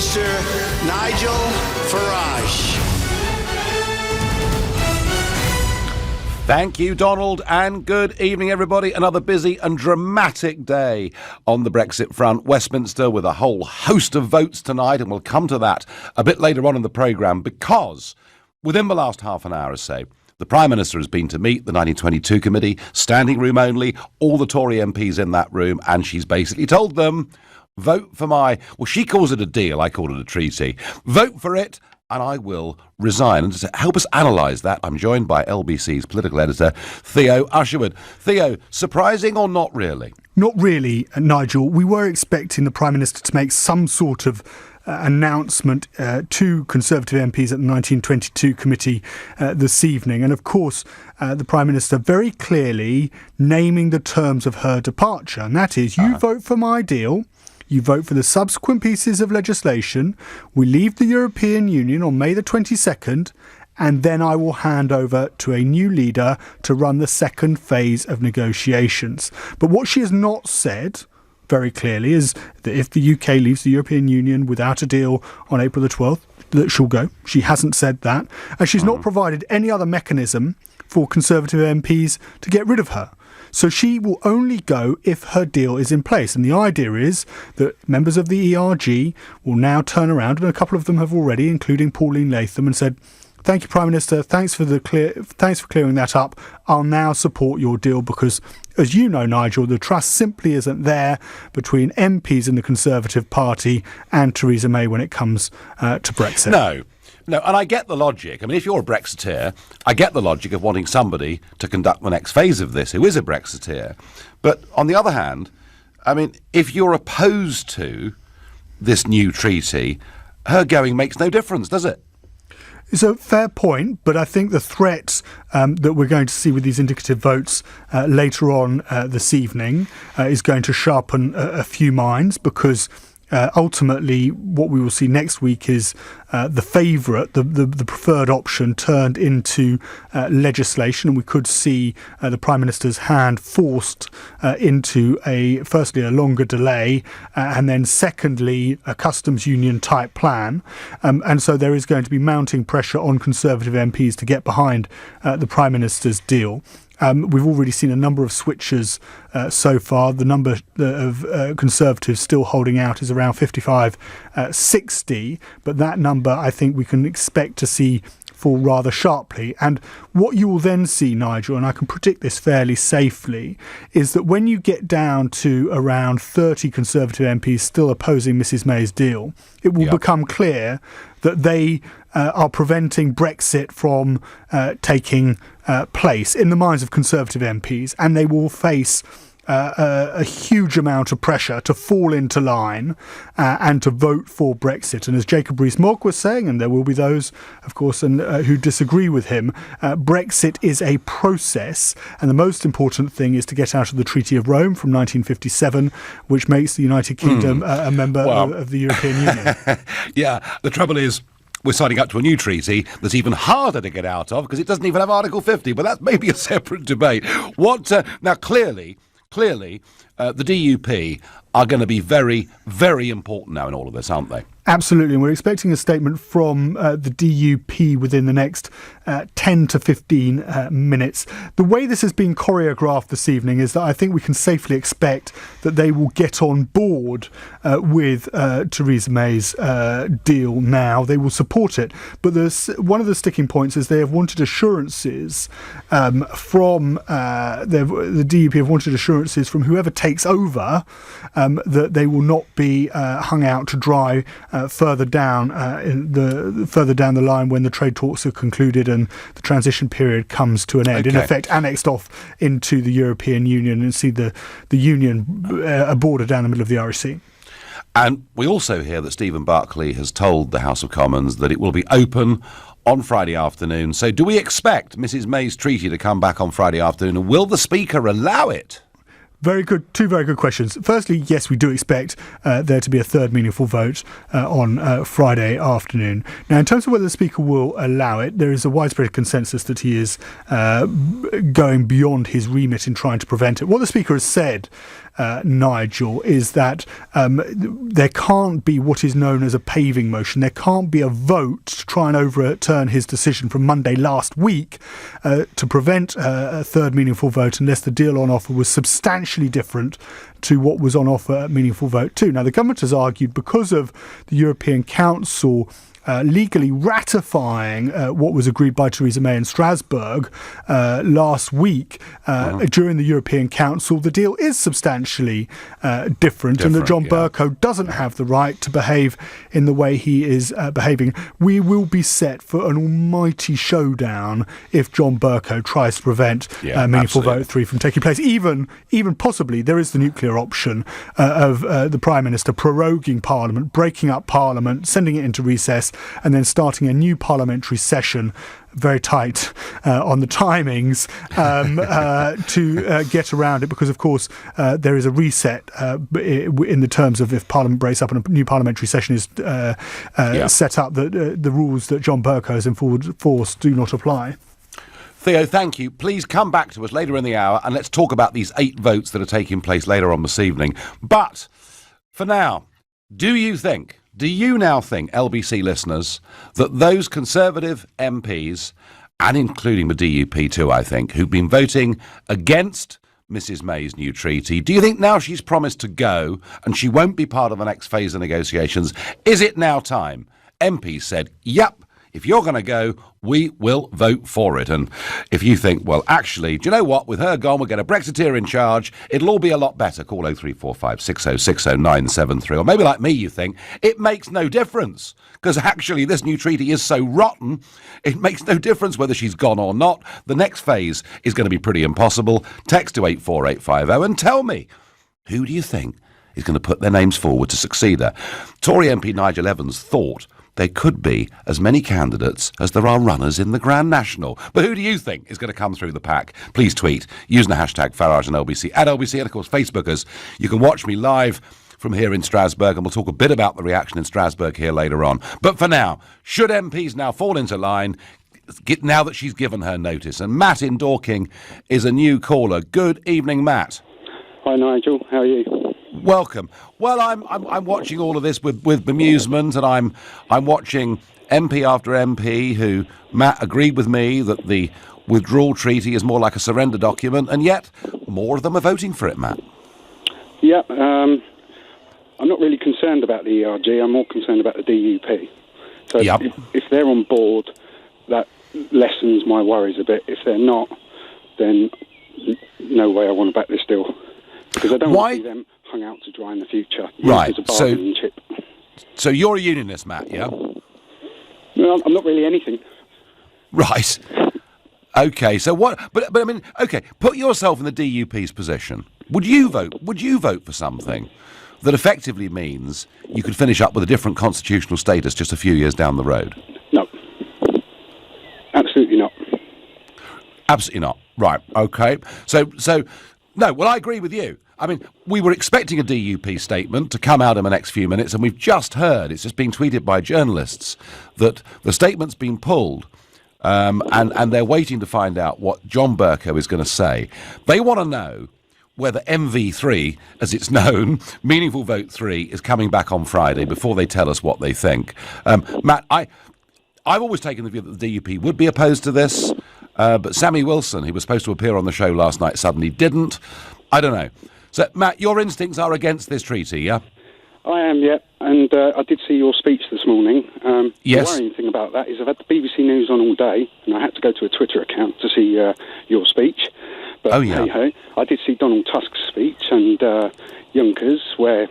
Minister Nigel Farage. Thank you, Donald, and good evening, everybody. Another busy and dramatic day on the Brexit front. Westminster with a whole host of votes tonight, and we'll come to that a bit later on in the programme, because within the last half an hour or so, the Prime Minister has been to meet the 1922 committee, standing room only, all the Tory MPs in that room, and she's basically told them, vote for well, she calls it a deal, I call it a treaty. Vote for it, and I will resign. And to help us analyse that, I'm joined by LBC's political editor, Theo Usherwood. Theo, surprising or not really? Not really, Nigel. We were expecting the Prime Minister to make some sort of announcement to Conservative MPs at the 1922 committee this evening. And of course, the Prime Minister very clearly naming the terms of her departure. And that is, you vote for my deal. You vote for the subsequent pieces of legislation. We leave the European Union on May the 22nd, and then I will hand over to a new leader to run the second phase of negotiations. But what she has not said very clearly is that if the UK leaves the European Union without a deal on April the 12th, that she'll go. She hasn't said that. And she's not provided any other mechanism for Conservative MPs to get rid of her. So she will only go if her deal is in place. And the idea is that members of the ERG will now turn around, and a couple of them have already, including Pauline Latham, and said, thank you, Prime Minister, thanks for clearing that up. I'll now support your deal because, as you know, Nigel, the trust simply isn't there between MPs in the Conservative Party and Theresa May when it comes to Brexit. No, and I get the logic. I mean, if you're a Brexiteer, I get the logic of wanting somebody to conduct the next phase of this who is a Brexiteer. But on the other hand, I mean, if you're opposed to this new treaty, her going makes no difference, does it? It's a fair point, but I think the threat that we're going to see with these indicative votes later on this evening is going to sharpen a few minds, because ultimately what we will see next week is the favourite, the preferred option turned into legislation, and we could see the Prime Minister's hand forced into firstly a longer delay and then secondly a customs union type plan, and so there is going to be mounting pressure on Conservative MPs to get behind the Prime Minister's deal. We've already seen a number of switches so far. The number of Conservatives still holding out is around 55-60, but that number I think we can expect to see fall rather sharply. And what you will then see, Nigel, and I can predict this fairly safely, is that when you get down to around 30 Conservative MPs still opposing Mrs May's deal, it will become clear that they are preventing Brexit from taking place in the minds of Conservative MPs, and they will face a huge amount of pressure to fall into line and to vote for Brexit. And as Jacob Rees-Mogg was saying, and there will be those, of course, who disagree with him, Brexit is a process, and the most important thing is to get out of the Treaty of Rome from 1957, which makes the United Kingdom a member of the European Union. Yeah, the trouble is, we're signing up to a new treaty that's even harder to get out of because it doesn't even have Article 50, but that's maybe a separate debate. Now, clearly, the DUP are going to be very, very important now in all of this, aren't they? Absolutely, and we're expecting a statement from the DUP within the next 10 to 15 minutes. The way this has been choreographed this evening is that I think we can safely expect that they will get on board with Theresa May's deal now. They will support it. But one of the sticking points is they have wanted assurances the DUP have wanted assurances from whoever takes over that they will not be hung out to dry further down the line when the trade talks are concluded and the transition period comes to an end. In effect, annexed off into the European Union and see the Union a border down the middle of the Irish Sea. And we also hear that Stephen Barclay has told the House of Commons that it will be open on Friday afternoon. So do we expect Mrs May's treaty to come back on Friday afternoon, and will the Speaker allow it? Very good. Two very good questions. Firstly, yes, we do expect there to be a third meaningful vote on Friday afternoon. Now, in terms of whether the Speaker will allow it, there is a widespread consensus that he is going beyond his remit in trying to prevent it. What the Speaker has said Nigel, is that there can't be what is known as a paving motion. There can't be a vote to try and overturn his decision from Monday last week to prevent a third meaningful vote unless the deal on offer was substantially different to what was on offer at meaningful vote 2. Now, the government has argued because of the European Council legally ratifying what was agreed by Theresa May in Strasbourg last week during the European Council, the deal is substantially different, and that John Bercow doesn't have the right to behave in the way he is behaving. We will be set for an almighty showdown if John Bercow tries to prevent meaningful vote 3 from taking place. Even possibly there is the nuclear option of the Prime Minister proroguing Parliament, breaking up Parliament, sending it into recess, and then starting a new parliamentary session, very tight on the timings, to get around it, because of course there is a reset in the terms of if Parliament breaks up and a new parliamentary session is set up, that the rules that John Bercow has enforced do not apply. Theo, thank you. Please come back to us later in the hour and let's talk about these 8 votes that are taking place later on this evening. But for now, do you now think, LBC listeners, that those Conservative MPs, and including the DUP too, I think, who've been voting against Mrs May's new treaty, do you think now she's promised to go and she won't be part of the next phase of negotiations, is it now time? MPs said, yep, if you're going to go, we will vote for it. And if you think, well, actually, do you know what? With her gone, we'll get a Brexiteer in charge. It'll all be a lot better. Call 0345 6060 973. Or maybe like me, you think, it makes no difference. Because actually, this new treaty is so rotten, it makes no difference whether she's gone or not. The next phase is going to be pretty impossible. Text to 84850 and tell me, who do you think is going to put their names forward to succeed her? Tory MP Nigel Evans thought there could be as many candidates as there are runners in the Grand National. But who do you think is going to come through the pack? Please tweet using the hashtag Farage and LBC, at LBC, and of course Facebookers. You can watch me live from here in Strasbourg, and we'll talk a bit about the reaction in Strasbourg here later on. But for now, should MPs now fall into line now that she's given her notice? And Matt in Dorking is a new caller. Good evening, Matt. Hi, Nigel. How are you? Welcome. Well, I'm watching all of this with bemusement, and I'm watching MP after MP who, Matt, agreed with me that the withdrawal treaty is more like a surrender document, and yet more of them are voting for it, Matt. Yeah, I'm not really concerned about the ERG. I'm more concerned about the DUP. So if they're on board, that lessens my worries a bit. If they're not, then no way I want to back this deal. Because I don't want to see them hung out to dry in the future. Right. As a bargaining chip. So you're a unionist, Matt, yeah? No, I'm not really anything. Right. Okay. So what? But I mean, okay. Put yourself in the DUP's position. Would you vote for something that effectively means you could finish up with a different constitutional status just a few years down the road? No. Absolutely not. Absolutely not. Right. Okay. So. No, well, I agree with you. I mean, we were expecting a DUP statement to come out in the next few minutes, and we've just heard, it's just been tweeted by journalists, that the statement's been pulled, and they're waiting to find out what John Bercow is going to say. They want to know whether MV3, as it's known, Meaningful Vote 3, is coming back on Friday before they tell us what they think. Matt, I've always taken the view that the DUP would be opposed to this. But Sammy Wilson, who was supposed to appear on the show last night, suddenly didn't. I don't know. So, Matt, your instincts are against this treaty, yeah? I am, yeah. And I did see your speech this morning. Yes. The worrying thing about that is I've had the BBC News on all day, and I had to go to a Twitter account to see your speech. But hey-ho, I did see Donald Tusk's speech and Juncker's, where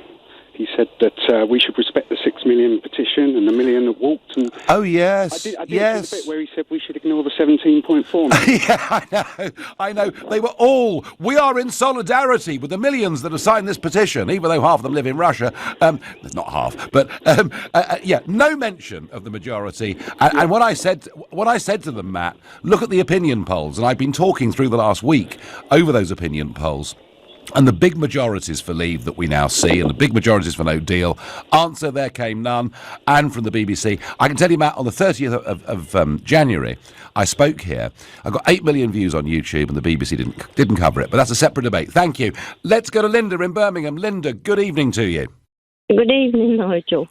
he said that we should respect the 6 million petition and the million that walked. And oh, yes. I did yes. The bit where he said we should ignore the 17.4 million. Yeah, I know. They were all, we are in solidarity with the millions that have signed this petition, even though half of them live in Russia. Not half, but no mention of the majority. And when I said to them, Matt, look at the opinion polls, and I've been talking through the last week over those opinion polls, And the big majorities for leave that we now see, and the big majorities for no deal, answer there came none. And from the BBC, I can tell you, Matt, on the 30th of January, I spoke here. I got 8 million views on YouTube, and the BBC didn't cover it. But that's a separate debate. Thank you. Let's go to Linda in Birmingham. Linda, good evening to you. Good evening, Nigel.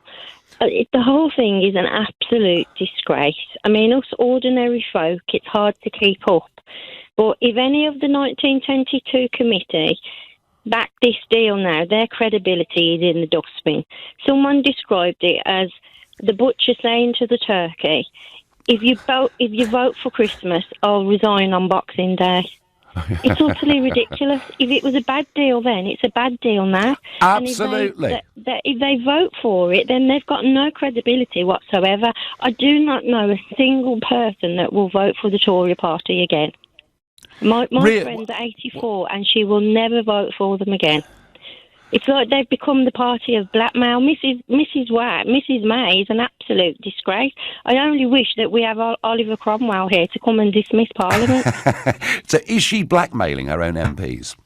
The whole thing is an absolute disgrace. I mean, us ordinary folk, it's hard to keep up. But if any of the 1922 committee back this deal now, their credibility is in the dustbin. Someone described it as the butcher saying to the turkey, if you vote for Christmas, I'll resign on Boxing Day. It's utterly ridiculous. If it was a bad deal then, it's a bad deal now. Absolutely. And if they vote for it, then they've got no credibility whatsoever. I do not know a single person that will vote for the Tory party again. My friend's 84 and she will never vote for them again. It's like they've become the party of blackmail. Mrs. May is an absolute disgrace. I only wish that we have Oliver Cromwell here to come and dismiss Parliament. So is she blackmailing her own MPs?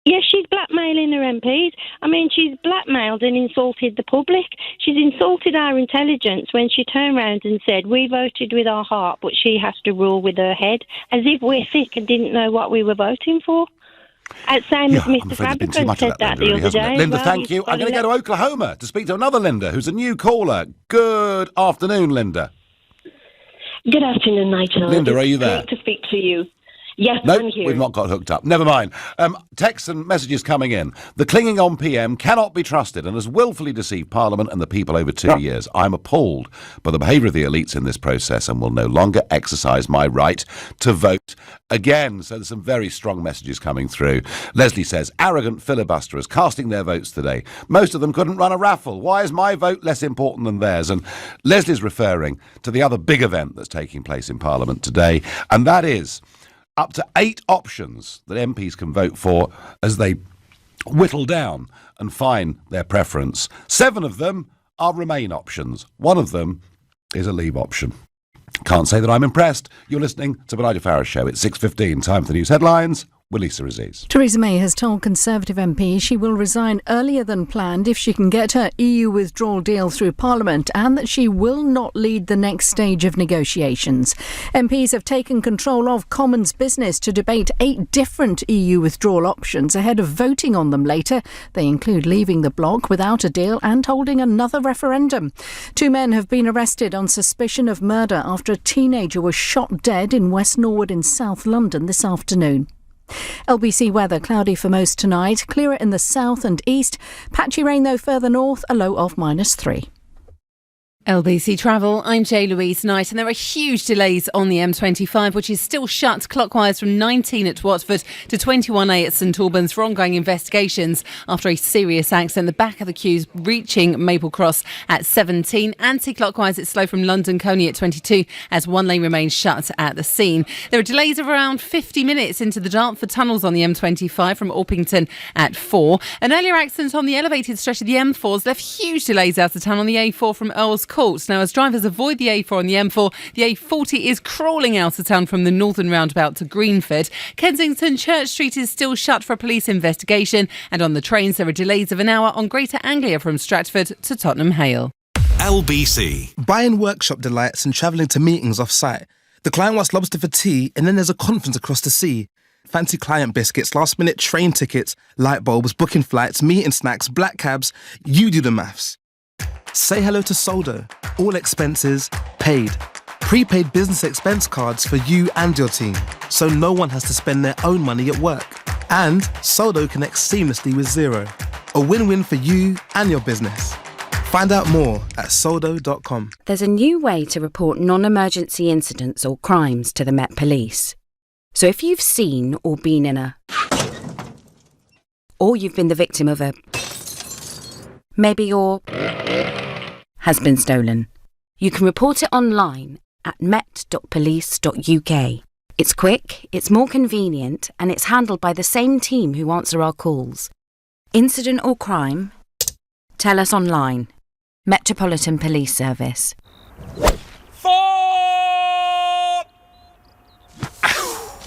Yes, she's blackmailing her MPs. I mean, she's blackmailed and insulted the public. She's insulted our intelligence when she turned around and said, we voted with our heart, but she has to rule with her head, as if we're sick and didn't know what we were voting for. Same as Mr. Fabricant said that the other day. Linda, thank you. I'm going to go to Oklahoma to speak to another Linda, who's a new caller. Good afternoon, Linda. Good afternoon, Nigel. Linda, are you there? Great to speak to you. Yes, nope, I'm here. We've not got hooked up. Never mind. Texts and messages coming in. The clinging on PM cannot be trusted and has willfully deceived Parliament and the people over 2 years. I'm appalled by the behaviour of the elites in this process and will no longer exercise my right to vote again. So there's some very strong messages coming through. Leslie says, arrogant filibusterers casting their votes today. Most of them couldn't run a raffle. Why is my vote less important than theirs? And Leslie's referring to the other big event that's taking place in Parliament today, and that is up to 8 options that MPs can vote for as they whittle down and find their preference. 7 of them are Remain options. 1 of them is a Leave option. Can't say that I'm impressed. You're listening to the Nigel Farage Show. It's 6:15. Time for the news headlines. With Lisa Aziz. Theresa May has told Conservative MPs she will resign earlier than planned if she can get her EU withdrawal deal through Parliament, and that she will not lead the next stage of negotiations. MPs have taken control of Commons business to debate 8 different EU withdrawal options ahead of voting on them later. They include leaving the bloc without a deal and holding another referendum. 2 men have been arrested on suspicion of murder after a teenager was shot dead in West Norwood in South London this afternoon. LBC weather, cloudy for most tonight, clearer in the south and east. Patchy rain though further north, a low of -3. LBC Travel, I'm Jay Louise Knight, and there are huge delays on the M25, which is still shut clockwise from 19 at Watford to 21A at St Albans for ongoing investigations after a serious accident. The back of the queues reaching Maple Cross at 17. Anti-clockwise, it's slow from London Coney at 22 as one lane remains shut at the scene. There are delays of around 50 minutes into the Dartford tunnels on the M25 from Orpington at 4. An earlier accident on the elevated stretch of the M4 has left huge delays out of town on the A4 from Earls Court. Now, as drivers avoid the A4 and the M4, the A40 is crawling out of town from the northern roundabout to Greenford. Kensington Church Street is still shut for a police investigation, and on the trains there are delays of an hour on Greater Anglia from Stratford to Tottenham Hale. LBC. Buying workshop delights and travelling to meetings off-site. The client wants lobster for tea and then there's a conference across the sea. Fancy client biscuits, last-minute train tickets, light bulbs, booking flights, meeting snacks, black cabs. You do the maths. Say hello to Soldo. All expenses paid. Prepaid business expense cards for you and your team, so no one has to spend their own money at work. And Soldo connects seamlessly with Xero. A win-win for you and your business. Find out more at soldo.com. There's a new way to report non-emergency incidents or crimes to the Met Police. So if you've seen or been in a... or you've been the victim of a... maybe your... has been stolen, you can report it online at met.police.uk. It's quick, it's more convenient, and it's handled by the same team who answer our calls. Incident or crime? Tell us online. Metropolitan Police Service.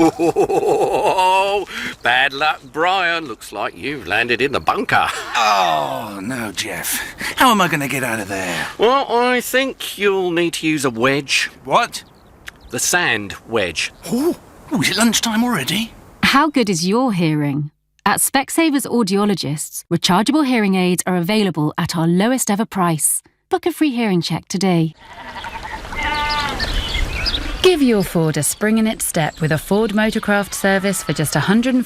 Oh, bad luck, Brian. Looks like you've landed in the bunker. Oh, no, Jeff. How am I going to get out of there? Well, I think you'll need to use a wedge. What? The sand wedge. Oh, is it lunchtime already? How good is your hearing? At Specsavers Audiologists, rechargeable hearing aids are available at our lowest ever price. Book a free hearing check today. Give your Ford a spring in its step with a Ford Motorcraft service for just £149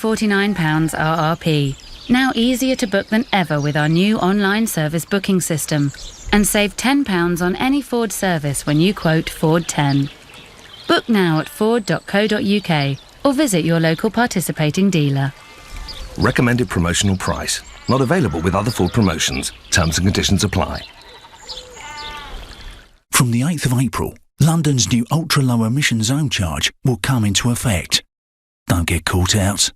RRP. Now easier to book than ever with our new online service booking system. And save £10 on any Ford service when you quote Ford 10. Book now at ford.co.uk or visit your local participating dealer. Recommended promotional price. Not available with other Ford promotions. Terms and conditions apply. From the 8th of April, London's new ultra-low emission zone charge will come into effect. Don't get caught out.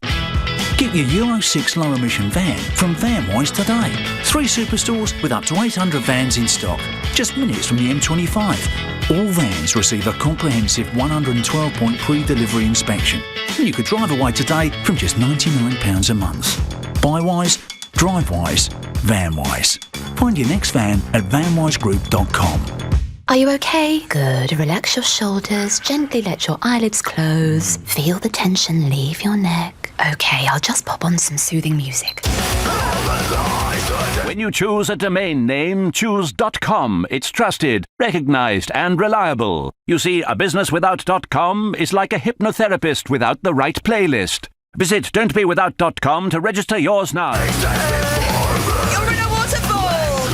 Get your Euro 6 low emission van from VanWise today. 3 superstores with up to 800 vans in stock. Just minutes from the M25. All vans receive a comprehensive 112-point pre-delivery inspection. And you could drive away today from just £99 a month. Buy Wise, drive Wise, VanWise. Find your next van at vanwisegroup.com. Are you okay? Good. Relax your shoulders, gently let your eyelids close. Feel the tension leave your neck. Okay, I'll just pop on some soothing music. When you choose a domain name, choose .com. It's trusted, recognized, and reliable. You see, a business without .com is like a hypnotherapist without the right playlist. Visit don'tbewithout.com to register yours now. You're in a waterfall!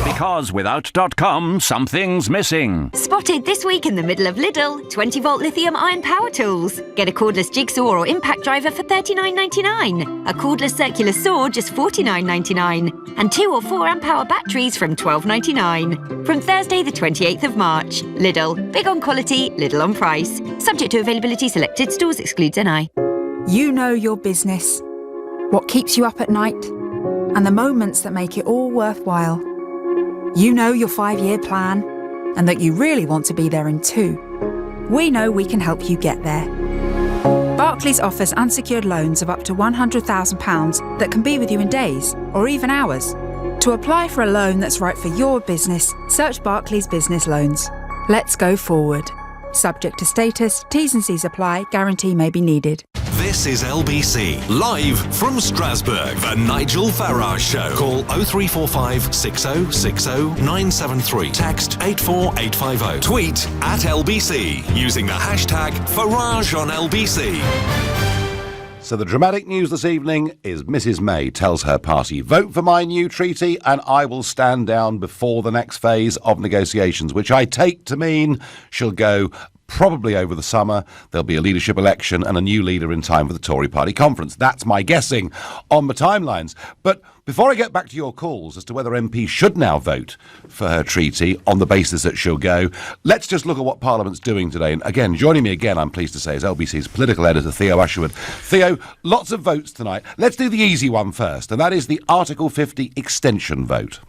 Because without .com, something's missing. Spotted this week in the middle of Lidl, 20-volt lithium-ion power tools. Get a cordless jigsaw or impact driver for $39.99. A cordless circular saw just $49.99. And 2 or 4 amp-hour batteries from $12.99. From Thursday the 28th of March. Lidl. Big on quality, little on price. Subject to availability, selected stores, excludes NI. You know your business, what keeps you up at night, and the moments that make it all worthwhile. You know your 5-year plan, and that you really want to be there in 2. We know we can help you get there. Barclays offers unsecured loans of up to £100,000 that can be with you in days or even hours. To apply for a loan that's right for your business, search Barclays Business Loans. Let's go forward. Subject to status, T's and C's apply, guarantee may be needed. This is LBC, live from Strasbourg, the Nigel Farage Show. Call 0345 6060 973. Text 84850. Tweet at LBC using the hashtag Farage on LBC. So the dramatic news this evening is Mrs May tells her party, vote for my new treaty and I will stand down before the next phase of negotiations, which I take to mean she'll go probably over the summer. There'll be a leadership election and a new leader in time for the Tory party conference. That's my guessing on the timelines. But before I get back to your calls as to whether MP should now vote for her treaty on the basis that she'll go, let's just look at what Parliament's doing today. And again, joining me again, I'm pleased to say, is LBC's political editor, Theo Usherwood. Theo, lots of votes tonight. Let's do the easy one first, and that is the Article 50 extension vote.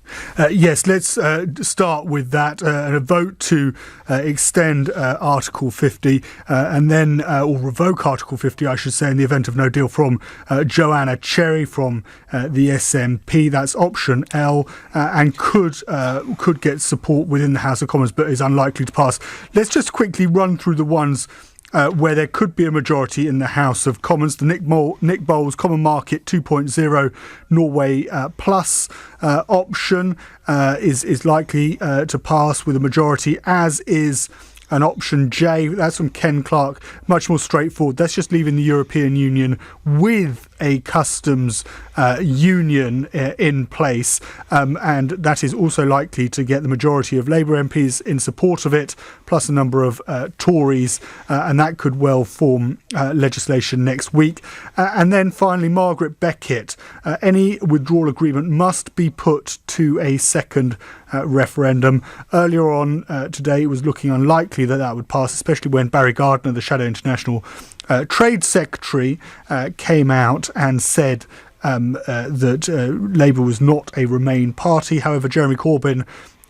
Yes, let's start with that. A vote to extend Article 50 and then, or revoke Article 50, I should say, in the event of no deal from Joanna Cherry from the SNP. That's option L, and could get support within the House of Commons, but is unlikely to pass. Let's just quickly run through the ones where there could be a majority in the House of Commons. The Nick Bowles Common Market 2.0 Norway Plus option is likely to pass with a majority, as is an option J. That's from Ken Clark. Much more straightforward. That's just leaving the European Union with a customs union in place, and that is also likely to get the majority of Labour MPs in support of it, plus a number of Tories, and that could well form legislation next week. And then finally, Margaret Beckett. Any withdrawal agreement must be put to a second referendum. Earlier on today, it was looking unlikely that would pass, especially when Barry Gardiner, the Shadow International Trade Secretary, came out and said that Labour was not a Remain party. However, Jeremy Corbyn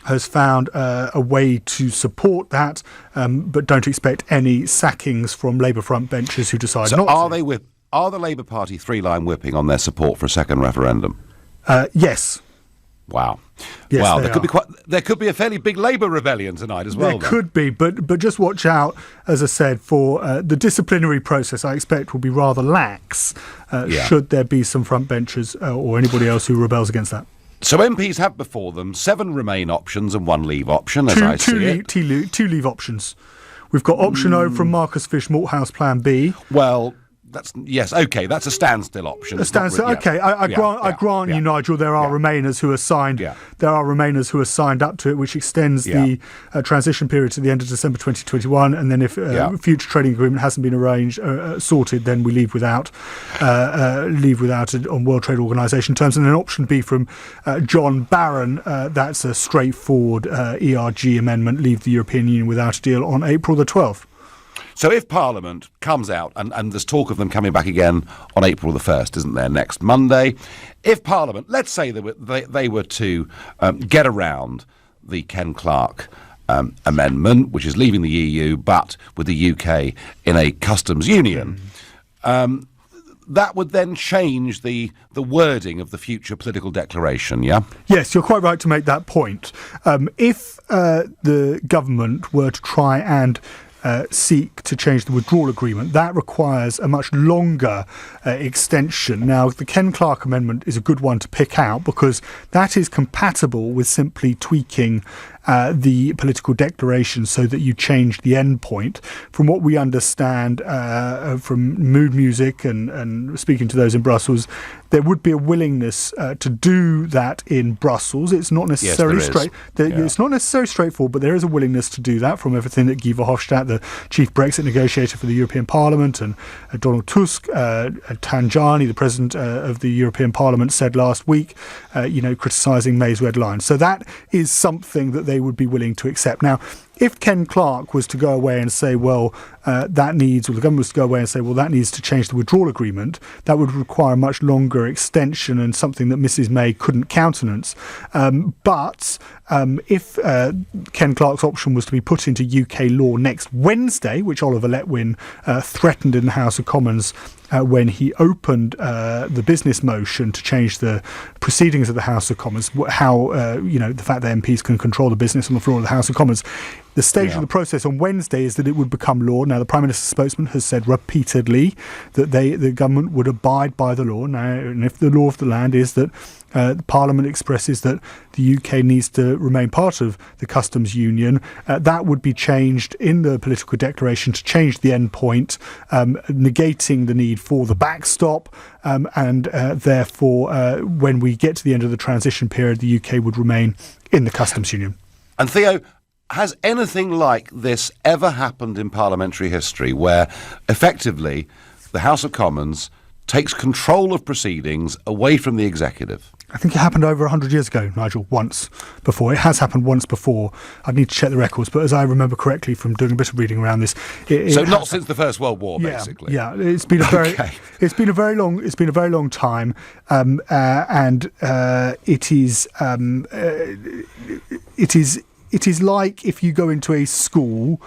has found a way to support that, but don't expect any sackings from Labour front benches who decide not to. Are the Labour Party three-line whipping on their support for a second referendum? Yes. Wow. Yes, wow, they there could be a fairly big Labour rebellion tonight as well. There could be, but just watch out, as I said, for the disciplinary process. I expect will be rather lax should there be some front benchers or anybody else who rebels against that. So MPs have before them 7 Remain options and 1 Leave option, as I see it. Two Leave options. We've got option O from Marcus Fish, Malthouse Plan B. Well, that's a standstill option. A standstill. Okay, I grant you, Nigel. There are Remainers who are signed. There are Remainers who are signed up to it, which extends the transition period to the end of December 2021. And then if a future trading agreement hasn't been sorted, then we leave without it on World Trade Organization terms. And then option B from John Barron. That's a straightforward ERG amendment. Leave the European Union without a deal on April the 12th. So if Parliament comes out, and there's talk of them coming back again on April the 1st, isn't there, next Monday? If Parliament, let's say they were to get around the Ken Clarke amendment, which is leaving the EU, but with the UK in a customs union, that would then change the wording of the future political declaration, yeah? Yes, you're quite right to make that point. If the government were to try and seek to change the withdrawal agreement, that requires a much longer extension. Now, the Ken Clarke Amendment is a good one to pick out because that is compatible with simply tweaking the political declaration so that you change the end point. From what we understand from Mood Music and speaking to those in Brussels, there would be a willingness to do that in Brussels. It's not necessarily it's not necessarily straightforward, but there is a willingness to do that from everything that Guy Verhofstadt, the chief Brexit negotiator for the European Parliament, and Donald Tusk, Tajani, the president of the European Parliament, said last week, criticising May's red line. So that is something that they would be willing to accept. Now, if Ken Clarke was to go away and say, the government was to go away and say, that needs to change the withdrawal agreement, that would require a much longer extension and something that Mrs May couldn't countenance. But if Ken Clarke's option was to be put into UK law next Wednesday, which Oliver Letwin threatened in the House of Commons when he opened the business motion to change the proceedings of the House of Commons, the fact that MPs can control the business on the floor of the House of Commons. The stage of the process on Wednesday is that it would become law. Now, the Prime Minister's spokesman has said repeatedly that the government would abide by the law. Now, and if the law of the land is that Parliament expresses that the UK needs to remain part of the customs union, that would be changed in the political declaration to change the end point, negating the need for the backstop, and therefore, when we get to the end of the transition period, the UK would remain in the customs union. And Theo, has anything like this ever happened in parliamentary history where effectively the House of Commons takes control of proceedings away from the executive? I think it happened over 100 years ago, Nigel, once before. It has happened once before. I'd need to check the records, but as I remember correctly from doing a bit of reading around this, not since the First World War, basically. Yeah, it's been a very long time, and it is like if you go into a school,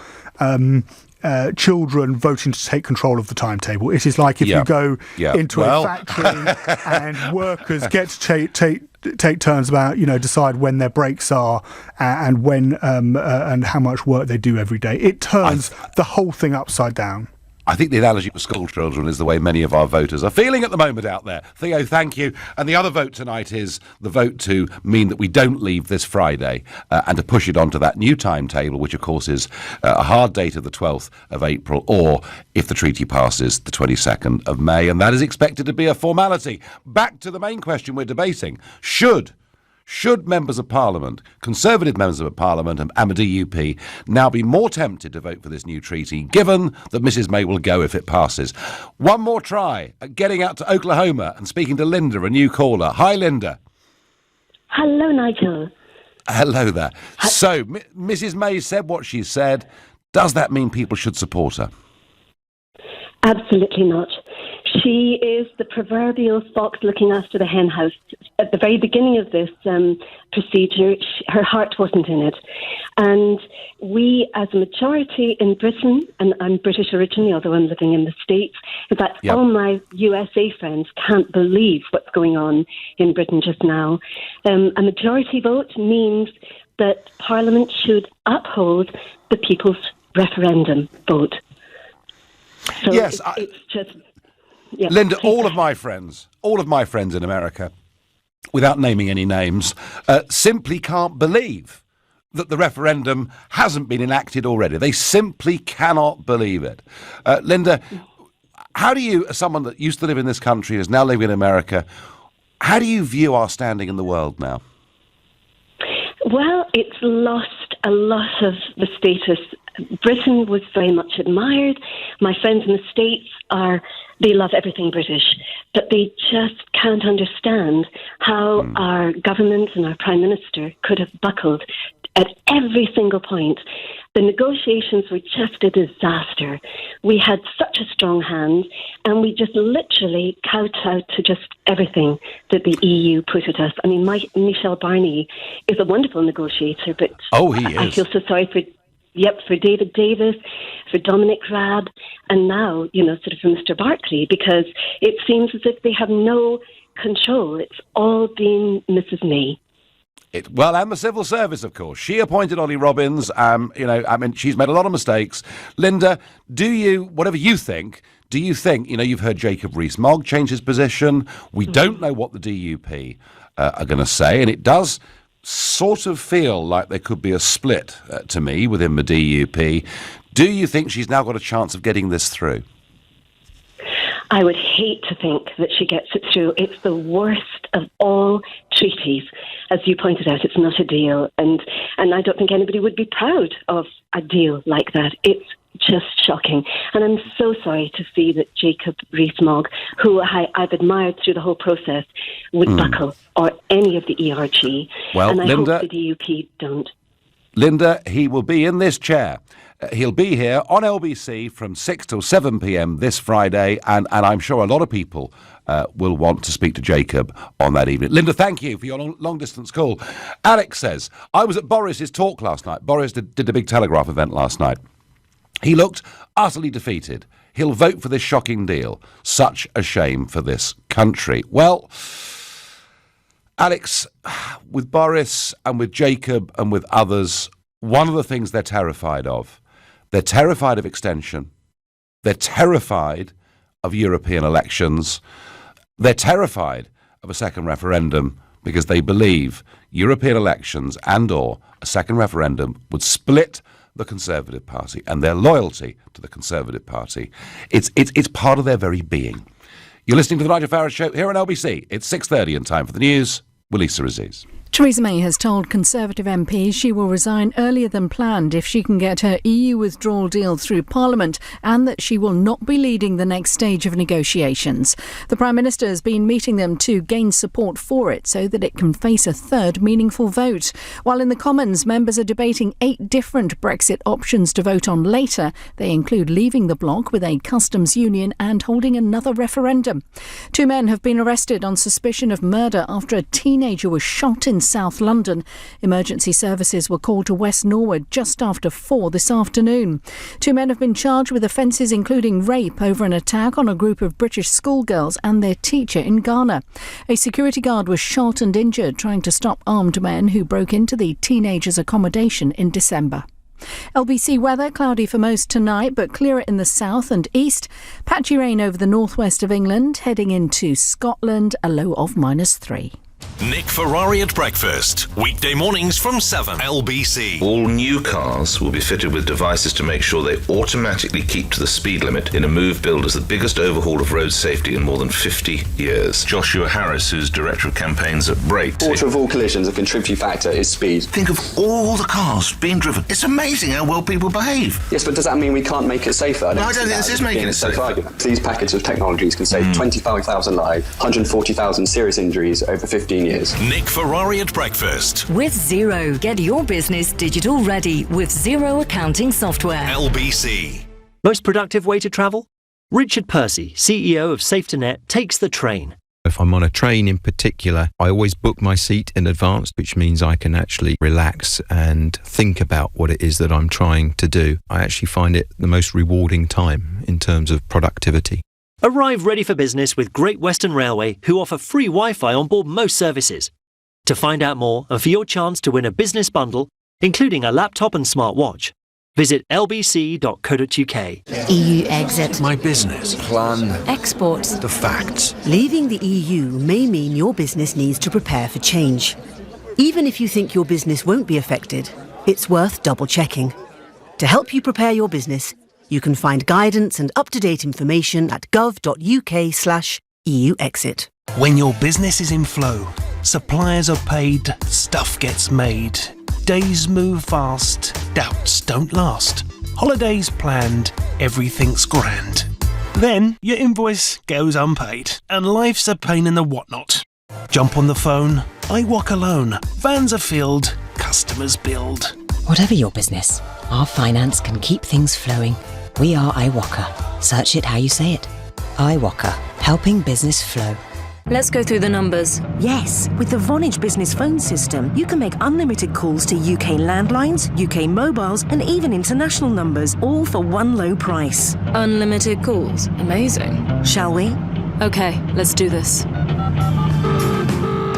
children voting to take control of the timetable. It is like if you go into a factory and workers get to take turns about, decide when their breaks are and when and how much work they do every day. It turns the whole thing upside down. I think the analogy for school children is the way many of our voters are feeling at the moment out there. Theo, thank you. And the other vote tonight is the vote to mean that we don't leave this Friday and to push it onto that new timetable, which of course is a hard date of the 12th of April, or if the treaty passes, the 22nd of May. And that is expected to be a formality. Back to the main question we're debating. Should members of Parliament, Conservative members of Parliament and the DUP now be more tempted to vote for this new treaty, given that Mrs May will go if it passes? One more try at getting out to Oklahoma and speaking to Linda, a new caller. Hi, Linda. Hello, Nigel. Hello there. So, Mrs May said what she said. Does that mean people should support her? Absolutely not. She is the proverbial fox looking after the hen house. At the very beginning of this procedure, her heart wasn't in it. And we, as a majority in Britain, and I'm British originally, although I'm living in the States, in fact, all my USA friends can't believe what's going on in Britain just now. A majority vote means that Parliament should uphold the people's referendum vote. So yes, it's just... Yeah, Linda, all of my friends in America, without naming any names, simply can't believe that the referendum hasn't been enacted already. They simply cannot believe it. Linda, how do you, as someone that used to live in this country and is now living in America, how do you view our standing in the world now? Well, it's lost a lot of the status. Britain was very much admired. My friends in the States they love everything British, but they just can't understand how our government and our Prime Minister could have buckled at every single point. The negotiations were just a disaster. We had such a strong hand, and we just literally kowtowed to just everything that the EU put at us. I mean, Michel Barnier is a wonderful negotiator, but he is. I feel so sorry for David Davis, for Dominic Raab, and now, sort of for Mr. Barclay, because it seems as if they have no control. It's all been Mrs. May. And the civil service, of course. She appointed Ollie Robbins. She's made a lot of mistakes. Linda, whatever you think, do you think, you've heard Jacob Rees-Mogg change his position. We don't know what the DUP are going to say, and it does sort of feel like there could be a split to me within the DUP. Do you think she's now got a chance of getting this through? I would hate to think that she gets it through. It's the worst of all treaties. As you pointed out, it's not a deal. And I don't think anybody would be proud of a deal like that. It's just shocking. And I'm so sorry to see that Jacob Rees-Mogg, who I've admired through the whole process, would buckle, or any of the ERG. Well, and I Linda, hope the DUP don't. Linda, he will be in this chair. He'll be here on LBC from 6 till 7 p.m. this Friday, and I'm sure a lot of people will want to speak to Jacob on that evening. Linda, thank you for your long-distance call. Alex says, I was at Boris's talk last night. Boris did a big Telegraph event last night. He looked utterly defeated. He'll vote for this shocking deal. Such a shame for this country. Well, Alex, with Boris and with Jacob and with others, one of the things they're terrified of extension. They're terrified of European elections. They're terrified of a second referendum because they believe European elections and/or a second referendum would split the Conservative Party and their loyalty to the Conservative Party. It's part of their very being. You're listening to the Nigel Farage Show here on LBC. It's 6:30 and time for the news. With Lisa Aziz. Theresa May has told Conservative MPs she will resign earlier than planned if she can get her EU withdrawal deal through Parliament, and that she will not be leading the next stage of negotiations. The Prime Minister has been meeting them to gain support for it so that it can face a third meaningful vote. While in the Commons, members are debating 8 different Brexit options to vote on later. They include leaving the bloc with a customs union and holding another referendum. 2 men have been arrested on suspicion of murder after a teenager was shot in South London. Emergency services were called to West Norwood just after 4 this afternoon. 2 men have been charged with offences including rape over an attack on a group of British schoolgirls and their teacher in Ghana. A security guard was shot and injured trying to stop armed men who broke into the teenagers' accommodation in December. LBC weather, cloudy for most tonight, but clearer in the south and east. Patchy rain over the northwest of England, heading into Scotland, a low of -3. Nick Ferrari at breakfast. Weekday mornings from 7. LBC. All new cars will be fitted with devices to make sure they automatically keep to the speed limit in a move billed as the biggest overhaul of road safety in more than 50 years. Joshua Harris, who's Director of Campaigns at Brake. Quarter of all collisions, a contributing factor is speed. Think of all the cars being driven. It's amazing how well people behave. Yes, but does that mean we can't make it safer? No, I don't think this is making it safer. These packets of technologies can save 25,000 lives, 140,000 serious injuries over 15 years. Nick Ferrari at breakfast. With Xero, get your business digital ready with Xero accounting software. LBC. Most productive way to travel? Richard Percy, CEO of SafeToNet, takes the train. If I'm on a train in particular, I always book my seat in advance, which means I can actually relax and think about what it is that I'm trying to do. I actually find it the most rewarding time in terms of productivity. Arrive ready for business with Great Western Railway, who offer free Wi-Fi on board most services. To find out more and for your chance to win a business bundle, including a laptop and smartwatch, visit lbc.co.uk. EU exit. My business. Plan. Exports. The facts. Leaving the EU may mean your business needs to prepare for change. Even if you think your business won't be affected, it's worth double-checking. To help you prepare your business, you can find guidance and up-to-date information at gov.uk/EU exit. When your business is in flow, suppliers are paid, stuff gets made. Days move fast, doubts don't last. Holidays planned, everything's grand. Then your invoice goes unpaid, and life's a pain in the whatnot. Jump on the phone, I walk alone. Vans are filled, customers build. Whatever your business, our finance can keep things flowing. We are iWalker. Search it how you say it. iWalker, helping business flow. Let's go through the numbers. Yes, with the Vonage business phone system, you can make unlimited calls to UK landlines, UK mobiles, and even international numbers, all for one low price. Unlimited calls. Amazing. Shall we? Okay, let's do this.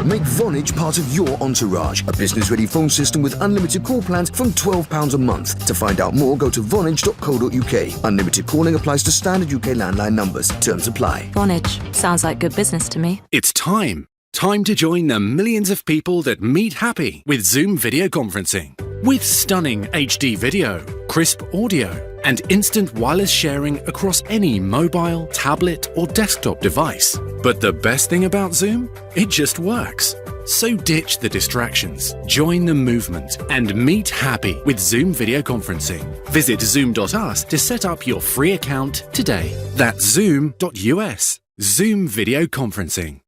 Make Vonage part of your entourage. A business-ready phone system with unlimited call plans from £12 a month. To find out more, go to vonage.co.uk. Unlimited calling applies to standard UK landline numbers. Terms apply. Vonage. Sounds like good business to me. It's time. Time to join the millions of people that meet happy with Zoom video conferencing. With stunning HD video, crisp audio, and instant wireless sharing across any mobile, tablet, or desktop device. But the best thing about Zoom? It just works. So ditch the distractions, join the movement, and meet happy with Zoom video conferencing. Visit zoom.us to set up your free account today. That's zoom.us. Zoom video conferencing.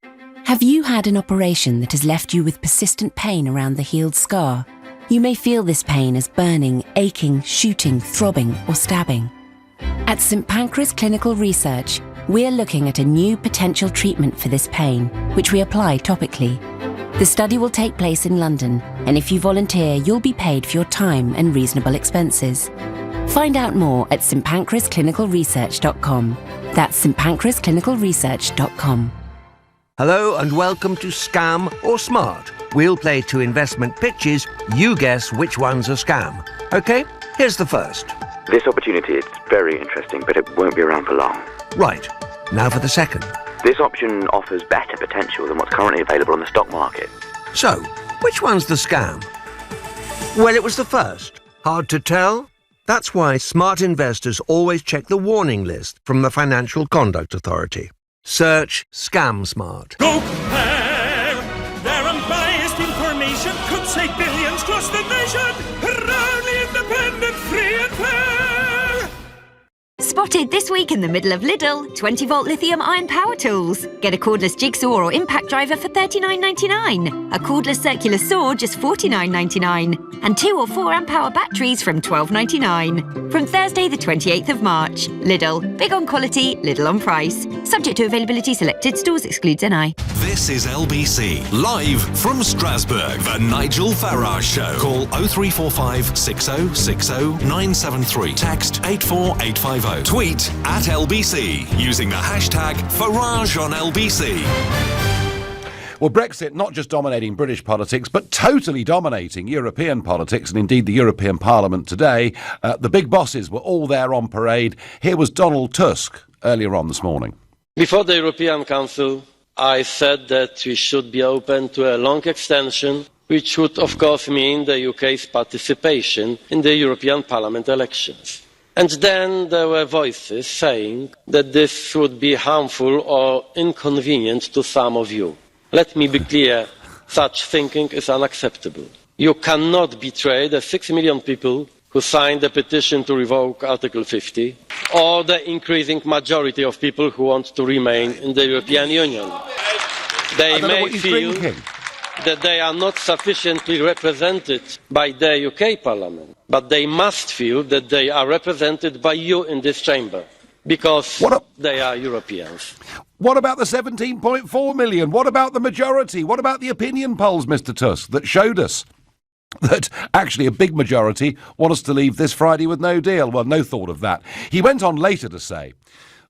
Have you had an operation that has left you with persistent pain around the healed scar? You may feel this pain as burning, aching, shooting, throbbing, or stabbing. At St Pancras Clinical Research, we're looking at a new potential treatment for this pain, which we apply topically. The study will take place in London, and if you volunteer, you'll be paid for your time and reasonable expenses. Find out more at stpancrasclinicalresearch.com. That's stpancrasclinicalresearch.com. Hello and welcome to Scam or Smart. We'll play 2 investment pitches. You guess which one's a scam. OK, here's the first. This opportunity is very interesting, but it won't be around for long. Right, now for the second. This option offers better potential than what's currently available on the stock market. So, which one's the scam? Well, it was the first. Hard to tell? That's why smart investors always check the warning list from the Financial Conduct Authority. Search Scam Smart. Go prepare! Their unbiased information could save billions across the nation. Proudly independent, free and fair. Spotted this week in the middle of Lidl, 20-volt lithium-ion power tools. Get a cordless jigsaw or impact driver for $39.99. A cordless circular saw just $49.99. And 2 or 4 amp-hour batteries from $12.99. From Thursday the 28th of March. Lidl. Big on quality, little on price. Subject to availability, selected stores, excludes NI. This is LBC, live from Strasbourg. The Nigel Farage Show. Call 0345 6060 973. Text 84850. Tweet at LBC using the hashtag Farage on LBC. Well, Brexit not just dominating British politics, but totally dominating European politics and indeed the European Parliament today. The big bosses were all there on parade. Here was Donald Tusk earlier on this morning. Before the European Council, I said that we should be open to a long extension, which would of course mean the UK's participation in the European Parliament elections. And then there were voices saying that this would be harmful or inconvenient to some of you. Let me be clear, such thinking is unacceptable. You cannot betray the 6 million people who signed the petition to revoke Article 50, or the increasing majority of people who want to remain in the European Union. They may feel that they are not sufficiently represented by the UK Parliament, but they must feel that they are represented by you in this chamber. because they are Europeans. What about the 17.4 million? What about the majority? What about the opinion polls, Mr. Tusk, that showed us that actually a big majority want us to leave this Friday with no deal? Well, no thought of that. He went on later to say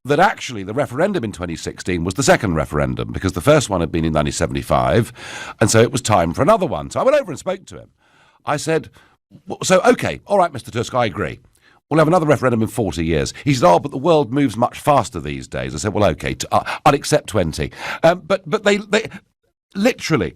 that actually the referendum in 2016 was the second referendum because the first one had been in 1975, and so it was time for another one. So I went over and spoke to him. I said, so, OK, all right, Mr. Tusk, I agree. We'll have another referendum in 40 years. He said, but the world moves much faster these days. I said, well, OK, I'd accept 20. But they literally,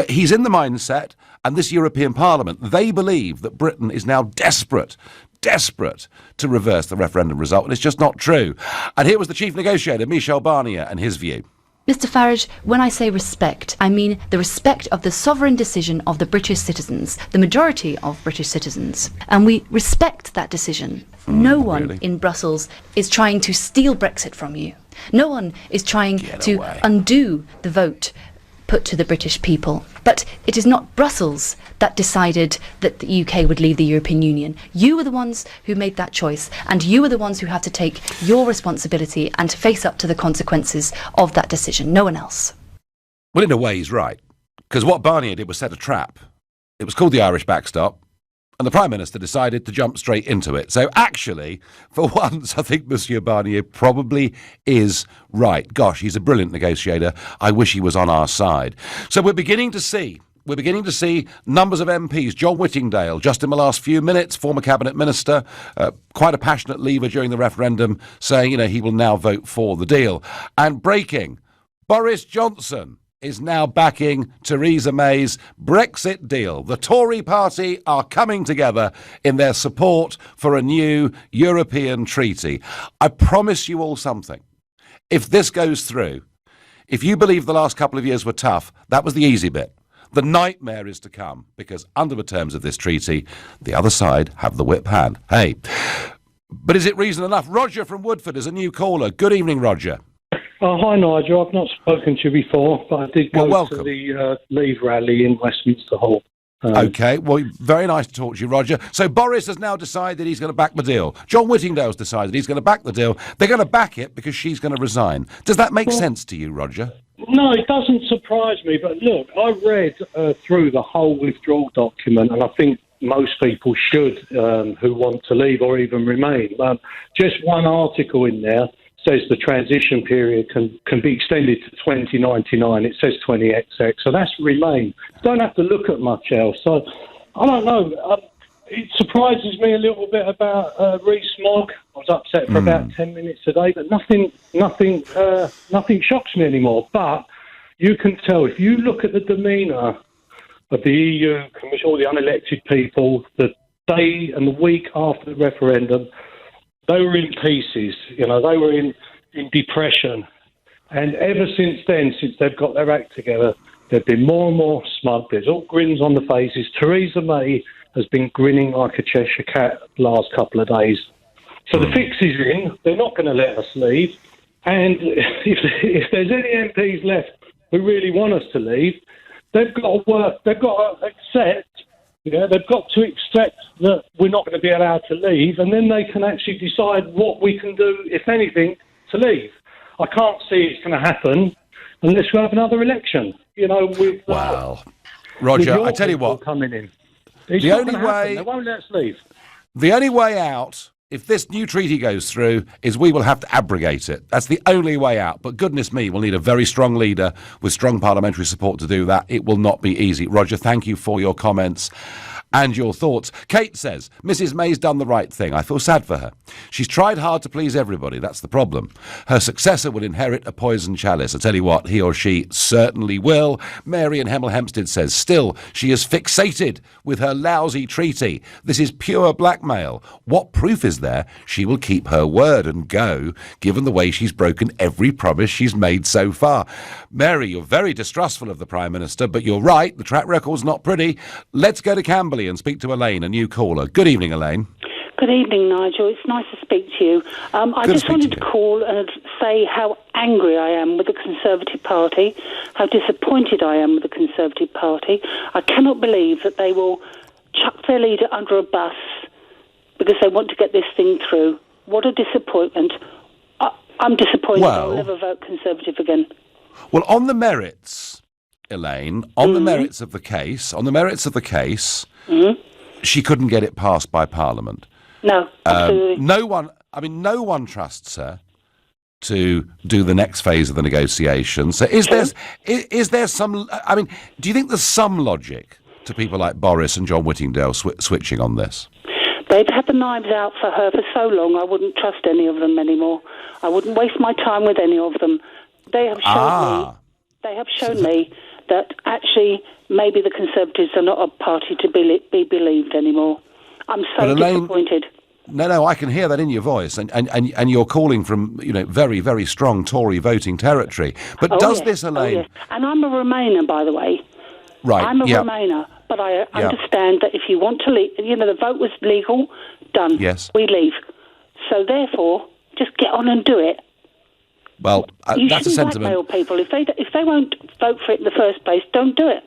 he's in the mindset, and this European Parliament, they believe that Britain is now desperate to reverse the referendum result, and it's just not true. And here was the chief negotiator, Michel Barnier, and his view. Mr. Farage, when I say respect, I mean the respect of the sovereign decision of the British citizens, the majority of British citizens. And we respect that decision. No one in Brussels is trying to steal Brexit from you. No one is trying to undo the vote put to the British people. But it is not Brussels that decided that the UK would leave the European Union. You were the ones who made that choice, and you are the ones who have to take your responsibility and to face up to the consequences of that decision. No one else. Well, in a way, he's right, because what Barnier did was set a trap. It was called the Irish backstop, and the Prime Minister decided to jump straight into it. So actually, for once, I think Monsieur Barnier probably is right. Gosh, he's a brilliant negotiator. I wish he was on our side. So we're beginning to see numbers of MPs. John Whittingdale, just in the last few minutes, former cabinet minister, quite a passionate leaver during the referendum, saying, he will now vote for the deal. And breaking, Boris Johnson is now backing Theresa May's Brexit deal. The Tory party are coming together in their support for a new European treaty. I promise you all something. If this goes through, if you believe the last couple of years were tough, that was the easy bit. The nightmare is to come, because under the terms of this treaty, the other side have the whip hand. Hey, but is it reason enough? Roger from Woodford is a new caller. Good evening, Roger. Hi, Nigel. I've not spoken to you before, but I did go to the Leave rally in Westminster Hall. OK, well, very nice to talk to you, Roger. So Boris has now decided he's going to back the deal. John Whittingdale's decided he's going to back the deal. They're going to back it because she's going to resign. Does that make sense to you, Roger? No, it doesn't surprise me. But look, I read through the whole withdrawal document, and I think most people should who want to leave or even remain. Just one article in there says the transition period can be extended to 2099. It says 20XX, so that's remain. Don't have to look at much else. So I don't know. It surprises me a little bit about Rees-Mogg. I was upset for about 10 minutes today, but nothing shocks me anymore. But you can tell if you look at the demeanour of the EU Commission, all the unelected people, the day and the week after the referendum, they were in pieces, they were in depression. And ever since then, since they've got their act together, they've been more and more smug. There's all grins on the faces. Theresa May has been grinning like a Cheshire cat the last couple of days. So the fix is in. They're not going to let us leave. And if there's any MPs left who really want us to leave, they've got to work. They've got to accept. They've got to accept that we're not going to be allowed to leave, and then they can actually decide what we can do, if anything, to leave. I can't see it's going to happen unless we have another election. Roger, I tell you what. Coming in. The only way they won't let us leave. The only way out, if this new treaty goes through, is we will have to abrogate it. That's the only way out. But goodness me, we'll need a very strong leader with strong parliamentary support to do that. It will not be easy. Roger, thank you for your comments and your thoughts. Kate says, Mrs. May's done the right thing. I feel sad for her. She's tried hard to please everybody. That's the problem. Her successor will inherit a poisoned chalice. I tell you what, he or she certainly will. Mary in Hemel Hempstead says, still, she is fixated with her lousy treaty. This is pure blackmail. What proof is there she will keep her word and go, given the way she's broken every promise she's made so far? Mary, you're very distrustful of the Prime Minister, but you're right, the track record's not pretty. Let's go to Camberley and speak to Elaine, a new caller. Good evening, Elaine. Good evening, Nigel. It's nice to speak to you. I just wanted to call and say how angry I am with the Conservative Party, how disappointed I am with the Conservative Party. I cannot believe that they will chuck their leader under a bus because they want to get this thing through. What a disappointment. I'm disappointed. Well- I'll never vote Conservative again. Well, on the merits, Elaine, on the merits of the case, she couldn't get it passed by Parliament. No, absolutely. No one trusts her to do the next phase of the negotiations. So is there some, I mean, do you think there's some logic to people like Boris and John Whittingdale switching on this? They've had the knives out for her for so long, I wouldn't trust any of them anymore. I wouldn't waste my time with any of them. They have shown me that actually maybe the Conservatives are not a party to be believed anymore. I'm so disappointed. No, I can hear that in your voice, and you're calling from, very, very strong Tory voting territory. But this, Elaine... Oh, yes. And I'm a Remainer, by the way. Right, I'm a Remainer, but I understand that if you want to leave, the vote was legal, done. Yes. We leave. So therefore, just get on and do it. Well, you that's a shouldn't sentiment. blackmail people. If they won't vote for it in the first place, don't do it.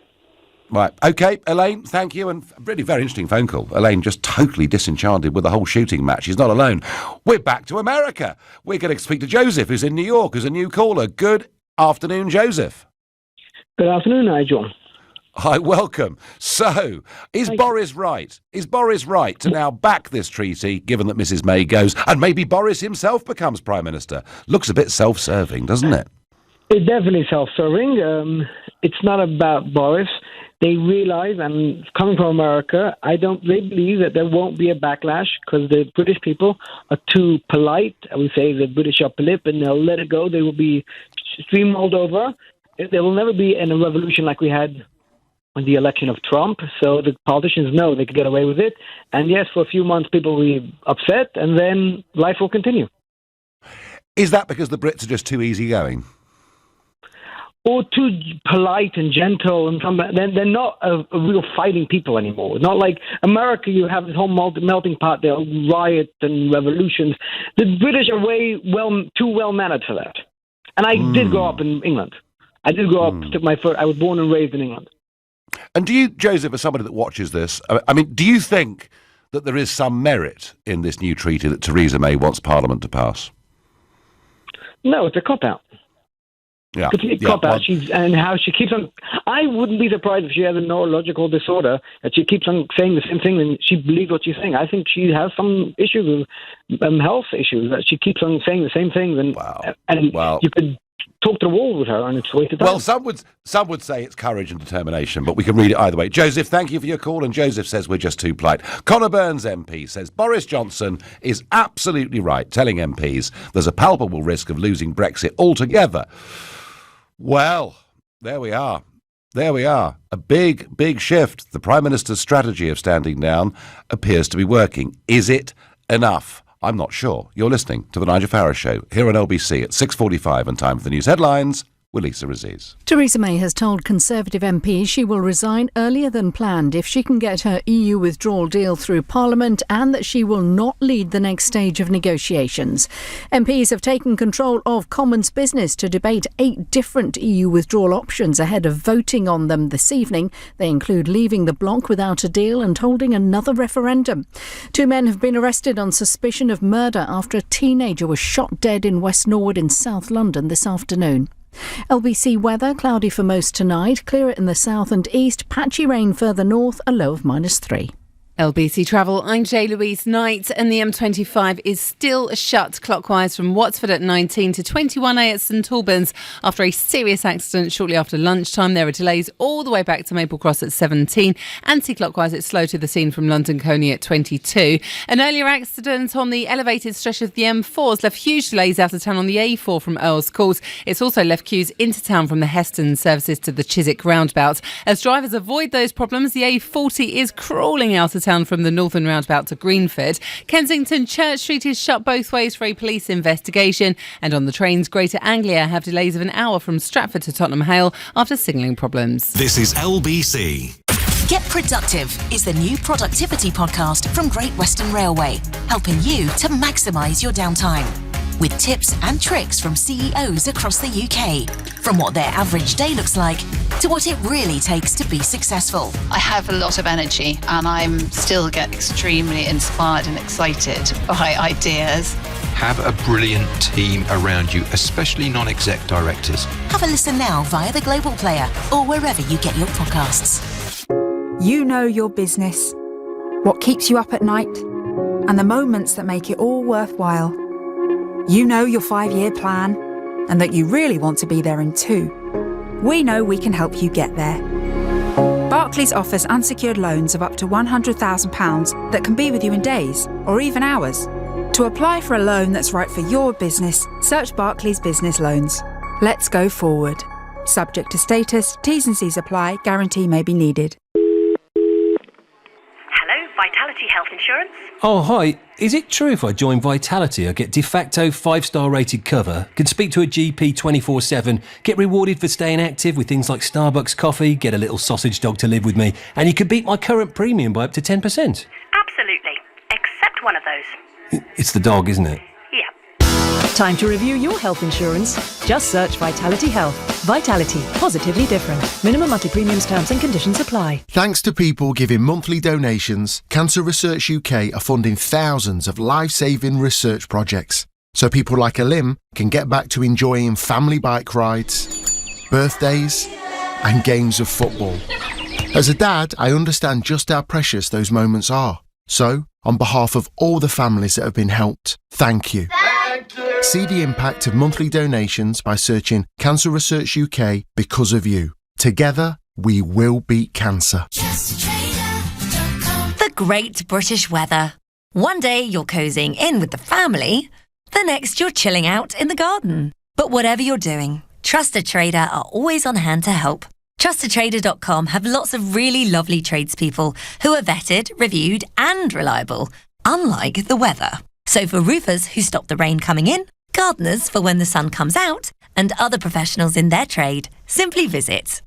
Right. OK, Elaine, thank you. And really very interesting phone call. Elaine just totally disenchanted with the whole shooting match. She's not alone. We're back to America. We're going to speak to Joseph, who's in New York, who's a new caller. Good afternoon, Joseph. Good afternoon, Nigel. Hi, welcome. So, is Boris right? Is Boris right to now back this treaty, given that Mrs May goes, and maybe Boris himself becomes Prime Minister? Looks a bit self-serving, doesn't it? It's definitely self-serving. It's not about Boris. They realise, and coming from America, they believe that there won't be a backlash because the British people are too polite. I would say the British are polite, and they'll let it go. They will be steamrolled over. There will never be a revolution like we had on the election of Trump. So the politicians know they could get away with it. And yes, for a few months, people will be upset, and then life will continue. Is that because the Brits are just too easygoing? Or too polite and gentle, and they're not a real fighting people anymore. Not like America, you have this whole melting pot, they'll riot and revolutions. The British are too well-mannered for that. And I did grow up in England. I was born and raised in England. And do you, Joseph, as somebody that watches this, I mean, do you think that there is some merit in this new treaty that Theresa May wants Parliament to pass? No, it's a cop-out. Yeah. Cop-out. And how she keeps on... I wouldn't be surprised if she has a neurological disorder, that she keeps on saying the same thing and she believes what she's saying. I think she has some issues with health issues, that she keeps on saying the same things. And you could talk to the wall with her, and it's a waste of time. Well, some would say it's courage and determination, but we can read it either way. Joseph, thank you for your call, and Joseph says we're just too polite. Conor Burns MP says Boris Johnson is absolutely right, telling MPs there's a palpable risk of losing Brexit altogether. Well, there we are. A big, big shift. The Prime Minister's strategy of standing down appears to be working. Is it enough? I'm not sure. You're listening to The Nigel Farage Show here on LBC at 6:45, and time for the news headlines with Lisa Aziz. Theresa May has told Conservative MPs she will resign earlier than planned if she can get her EU withdrawal deal through Parliament, and that she will not lead the next stage of negotiations. MPs have taken control of Commons business to debate 8 different EU withdrawal options ahead of voting on them this evening. They include leaving the bloc without a deal and holding another referendum. 2 men have been arrested on suspicion of murder after a teenager was shot dead in West Norwood in South London this afternoon. LBC weather, cloudy for most tonight, clearer in the south and east, patchy rain further north, a low of -3. LBC Travel, I'm Louise Knight, and the M25 is still shut clockwise from Watford at 19 to 21A at St Albans after a serious accident shortly after lunchtime. There are delays all the way back to Maple Cross at 17. Anti-clockwise, it's slow to the scene from London Coney at 22. An earlier accident on the elevated stretch of the M4 has left huge delays out of town on the A4 from Earls Court. It's also left queues into town from the Heston services to the Chiswick roundabout. As drivers avoid those problems, the A40 is crawling out of town from the northern roundabout to Greenford. Kensington Church Street is shut both ways for a police investigation, and on the trains, Greater Anglia have delays of an hour from Stratford to Tottenham Hale after signalling problems. This is LBC. Get Productive is the new productivity podcast from Great Western Railway, helping you to maximise your downtime. with tips and tricks from CEOs across the UK. From what their average day looks like to what it really takes to be successful. I have a lot of energy and I'm still get extremely inspired and excited by ideas. Have a brilliant team around you, especially non-exec directors. Have a listen now via the Global Player or wherever you get your podcasts. You know your business, what keeps you up at night, and the moments that make it all worthwhile. You know your 5-year plan, and that you really want to be there in 2. We know we can help you get there. Barclays offers unsecured loans of up to £100,000 that can be with you in days or even hours. To apply for a loan that's right for your business, search Barclays Business Loans. Let's go forward. Subject to status, T's and C's apply, guarantee may be needed. Hello, Vitality Health Insurance. Oh, hi. Is it true if I join Vitality I get de facto 5-star rated cover, can speak to a GP 24/7, get rewarded for staying active with things like Starbucks coffee, get a little sausage dog to live with me, and you could beat my current premium by up to 10%? Absolutely. Except one of those. It's the dog, isn't it? Yeah. Time to review your health insurance. Just search Vitality Health. Vitality. Positively different. Minimum monthly premiums, terms and conditions apply. Thanks to people giving monthly donations, Cancer Research UK are funding thousands of life-saving research projects. So people like Alim can get back to enjoying family bike rides, birthdays and games of football. As a dad, I understand just how precious those moments are. So, on behalf of all the families that have been helped, thank you. See the impact of monthly donations by searching Cancer Research UK because of you. Together, we will beat cancer. The great British weather. One day you're cozying in with the family, the next you're chilling out in the garden. But whatever you're doing, Trusted Trader are always on hand to help. TrustedTrader.com have lots of really lovely tradespeople who are vetted, reviewed and reliable, unlike the weather. So for roofers who stop the rain coming in, gardeners for when the sun comes out, and other professionals in their trade, simply visit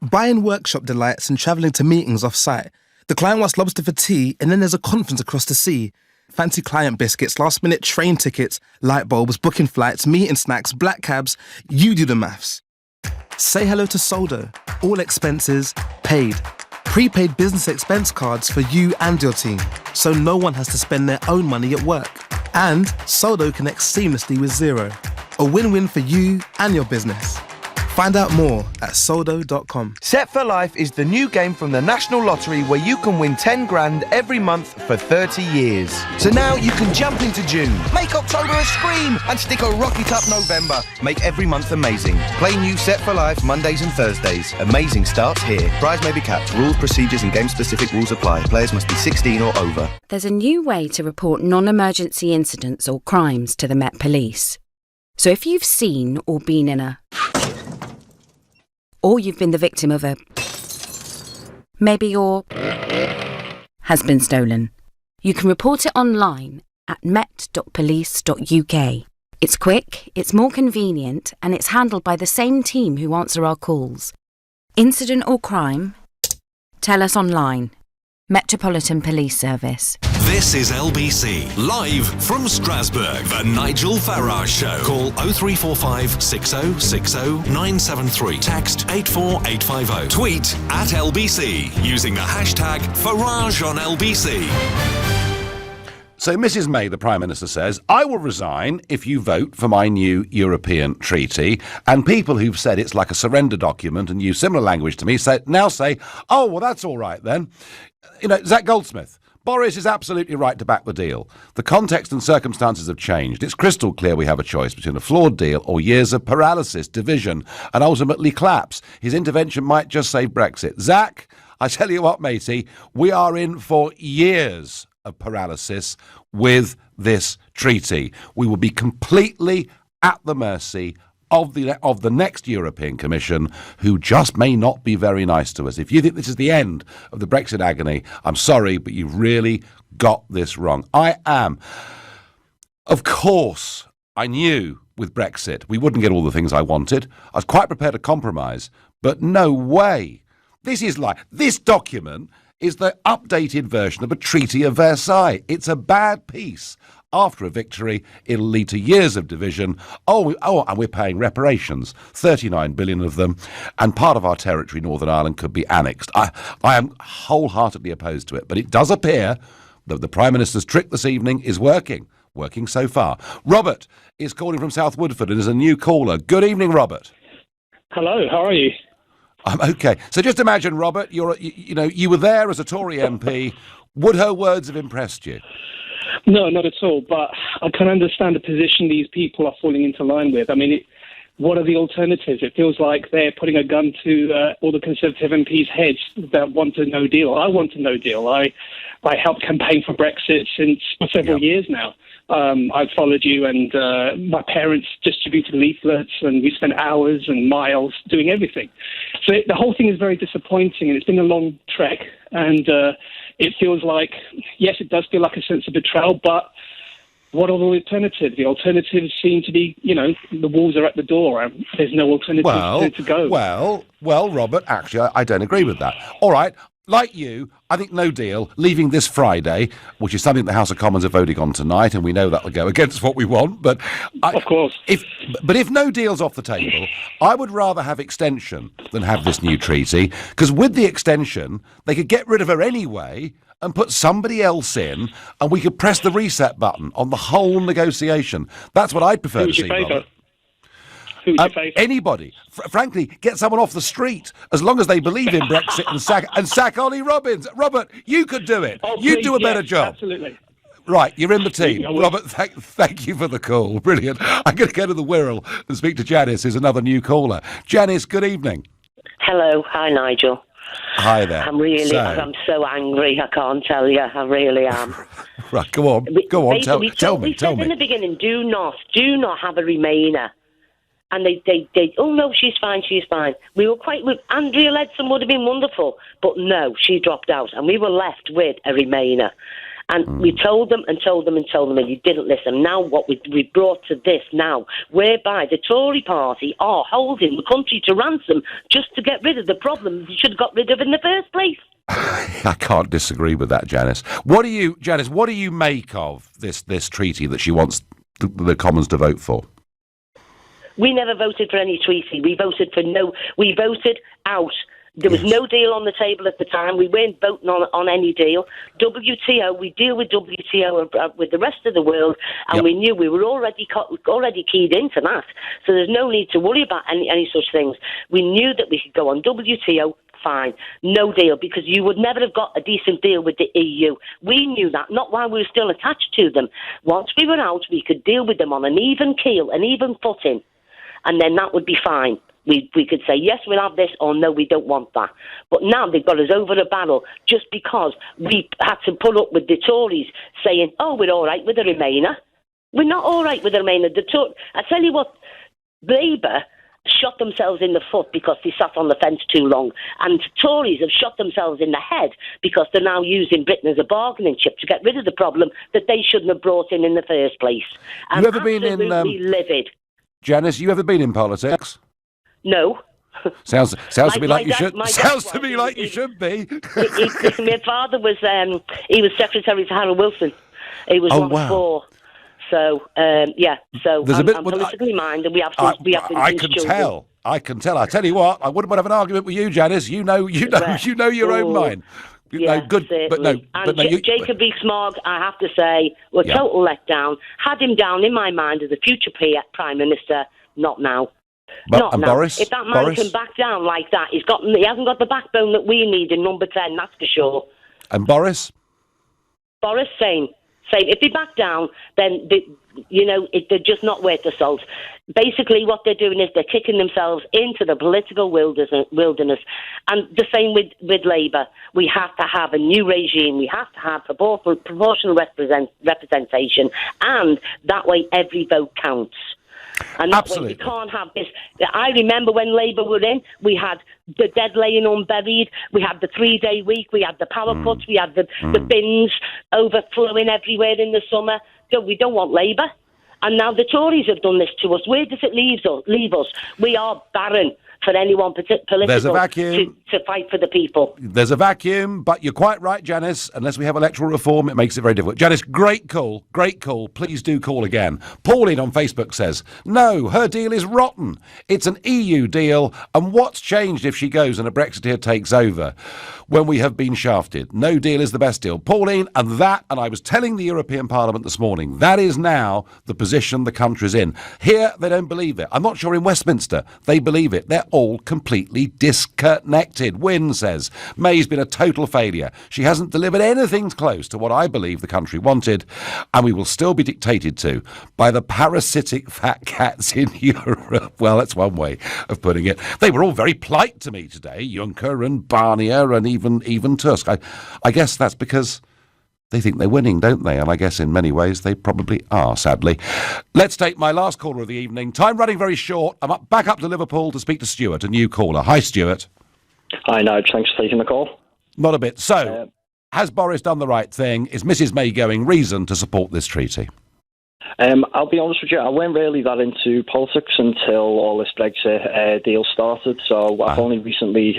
Buying workshop delights and travelling to meetings off-site. The client wants lobster for tea and then there's a conference across the sea. Fancy client biscuits, last-minute train tickets, light bulbs, booking flights, meeting snacks, black cabs. You do the maths. Say hello to Soldo. All expenses paid. Prepaid business expense cards for you and your team, so no one has to spend their own money at work. And Soldo connects seamlessly with Xero. A win-win for you and your business. Find out more at soldo.com. Set for Life is the new game from the National Lottery where you can win 10 grand every month for 30 years. So now you can jump into June, make October a scream, and stick a rocket up November. Make every month amazing. Play new Set for Life Mondays and Thursdays. Amazing starts here. Prize may be capped. Rules, procedures and game-specific rules apply. Players must be 16 or over. There's a new way to report non-emergency incidents or crimes to the Met Police. So if you've seen or been in or you've been the victim of maybe your has been stolen, you can report it online at met.police.uk. It's quick, it's more convenient, and it's handled by the same team who answer our calls. Incident or crime? Tell us online. Metropolitan Police Service. This is LBC, live from Strasbourg. The Nigel Farage Show. Call 0345 6060 973. Text 84850. Tweet at LBC using the hashtag Farage on LBC. So Mrs May, the Prime Minister, says, I will resign if you vote for my new European treaty. And people who've said it's like a surrender document and use similar language to me now say, oh, well, that's all right then. You know, Zach Goldsmith, Boris is absolutely right to back the deal. The context and circumstances have changed. It's crystal clear we have a choice between a flawed deal or years of paralysis, division, and ultimately collapse. His intervention might just save Brexit. Zach, I tell you what, matey, we are in for years of paralysis with this treaty. We will be completely at the mercy of the next European Commission, who just may not be very nice to us. If you think this is the end of the Brexit agony, I'm sorry, but you've really got this wrong. I am. Of course, I knew with Brexit we wouldn't get all the things I wanted. I was quite prepared to compromise, but no way. This document is the updated version of a Treaty of Versailles. It's a bad piece after a victory, it'll lead to years of division. And we're paying reparations, 39 billion of them, and part of our territory, Northern Ireland, could be annexed. I am wholeheartedly opposed to it, but it does appear that the Prime Minister's trick this evening is working so far. Robert is calling from South Woodford and is a new caller. Good evening, Robert. Hello, how are you? I'm okay. So just imagine, Robert, you were there as a Tory MP. Would her words have impressed you? No, not at all. But I can understand the position these people are falling into line with. I mean, what are the alternatives? It feels like they're putting a gun to all the Conservative MPs' heads that want a no deal. I want a no deal. I helped campaign for Brexit for several years now. I've followed you, and my parents distributed leaflets, and we spent hours and miles doing everything. So the whole thing is very disappointing, and it's been a long trek, and it feels like, yes, it does feel like a sense of betrayal, but what are the alternatives? The alternatives seem to be, the walls are at the door. There's no alternative to go. Well, Robert, actually, I don't agree with that. All right. Like you, I think no deal, leaving this Friday, which is something the House of Commons are voting on tonight, and we know that will go against what we want. But of course. If no deal's off the table, I would rather have extension than have this new treaty, because with the extension, they could get rid of her anyway and put somebody else in, and we could press the reset button on the whole negotiation. That's what I'd prefer to see, Robert. Anybody. Frankly, get someone off the street, as long as they believe in Brexit, and sack Ollie Robbins. Robert, you could do it. You'd do a better job. Absolutely. Right, you're in the team. Robert, thank you for the call. Brilliant. I'm going to go to the Wirral and speak to Janice, who's another new caller. Janice, good evening. Hello. Hi, Nigel. Hi there. I'm so angry, I can't tell you. I really am. Right, go on. Tell me. We said in the beginning, do not have a Remainer. And they, oh no, she's fine. We were Andrea Leadsom would have been wonderful, but no, she dropped out, and we were left with a Remainer. And we told them, and you didn't listen. Now what we brought to this now, whereby the Tory party are holding the country to ransom just to get rid of the problem they should have got rid of in the first place. I can't disagree with that, Janice. What do you make of this treaty that she wants the Commons to vote for? We never voted for any treaty. We voted out. There was no deal on the table at the time. We weren't voting on any deal. WTO, we deal with WTO with the rest of the world, and we knew we were already keyed into that. So there's no need to worry about any such things. We knew that we could go on WTO, fine. No deal, because you would never have got a decent deal with the EU. We knew that, not while we were still attached to them. Once we were out, we could deal with them on an even keel, an even footing, and then that would be fine. We could say, yes, we'll have this, or no, we don't want that. But now they've got us over the barrel just because we had to put up with the Tories saying, oh, we're all right with the Remainer. We're not all right with the Remainer. I tell you what, Labour shot themselves in the foot because they sat on the fence too long. And Tories have shot themselves in the head because they're now using Britain as a bargaining chip to get rid of the problem that they shouldn't have brought in the first place. You ever been in... livid. Janice, you ever been in politics? No. Sounds to me like you should. Sounds to me like you should be. My father was he was secretary to Harold Wilson. He was one of four. So So there's I'm politically minded. We have been I can tell. I tell you what, I wouldn't want to have an argument with you, Janice. You know your own mind. Good, certainly. Jacob Rees-Mogg, I have to say, were total letdown. Had him down in my mind as a future Prime Minister. Not now. Not now. Boris? If that man can back down like that, he hasn't got the backbone that we need in number 10, that's for sure. And Boris? Boris, same. If they back down, then they're just not worth the salt. Basically, what they're doing is they're kicking themselves into the political wilderness. And the same with Labour. We have to have a new regime. We have to have proportional representation, and that way every vote counts. And that way we can't have this. I remember when Labour were in, we had the dead laying unburied, we had the 3-day week, we had the power cuts, we had the bins overflowing everywhere in the summer. So we don't want Labour. And now the Tories have done this to us. Where does it leave us? We are barren. for anyone political There's a vacuum. to fight for the people. There's a vacuum, but you're quite right, Janice. Unless we have electoral reform, it makes it very difficult. Janice, great call. Please do call again. Pauline on Facebook says, no, her deal is rotten. It's an EU deal, and what's changed if she goes and a Brexiteer takes over when we have been shafted? No deal is the best deal. Pauline, and I was telling the European Parliament this morning, that is now the position the country's in. Here, they don't believe it. I'm not sure in Westminster they believe it. They're all completely disconnected. Wynne says, May's been a total failure. She hasn't delivered anything close to what I believe the country wanted, and we will still be dictated to by the parasitic fat cats in Europe. Well, that's one way of putting it. They were all very polite to me today, Juncker and Barnier and even Tusk. I guess that's because they think they're winning, don't they? And I guess in many ways they probably are, sadly. Let's take my last caller of the evening. Time running very short. I'm back up to Liverpool to speak to Stuart, a new caller. Hi, Stuart. Hi, Nigel. Thanks for taking the call. Not a bit. So, has Boris done the right thing? Is Mrs May going reason to support this treaty? I'll be honest with you, I weren't really that into politics until all this Brexit deal started, so I've only recently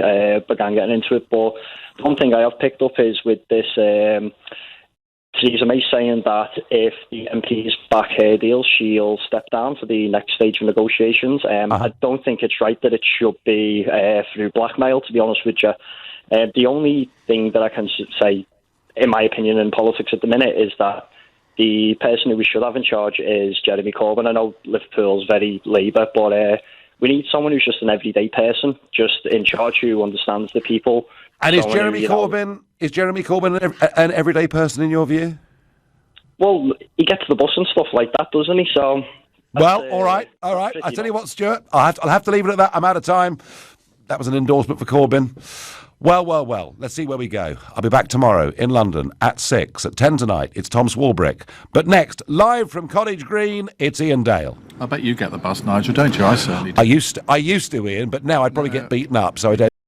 began getting into it. But one thing I have picked up is with this Theresa May saying that if the MPs back her deal, she'll step down for the next stage of negotiations. I don't think it's right that it should be through blackmail, to be honest with you. The only thing that I can say, in my opinion, in politics at the minute is that the person who we should have in charge is Jeremy Corbyn. I know Liverpool's very Labour, but we need someone who's just an everyday person, just in charge, who understands the people. And is Jeremy Corbyn an everyday person in your view? Well, he gets the bus and stuff like that, doesn't he? So, well, all right. I tell you what, Stuart, I'll have to leave it at that. I'm out of time. That was an endorsement for Corbyn. Well, let's see where we go. I'll be back tomorrow in London at 6. At 10 tonight, it's Tom Swarbrick. But next, live from Cottage Green, it's Ian Dale. I bet you get the bus, Nigel, don't you? I certainly do. I used to, Ian, but now I'd probably get beaten up, so I don't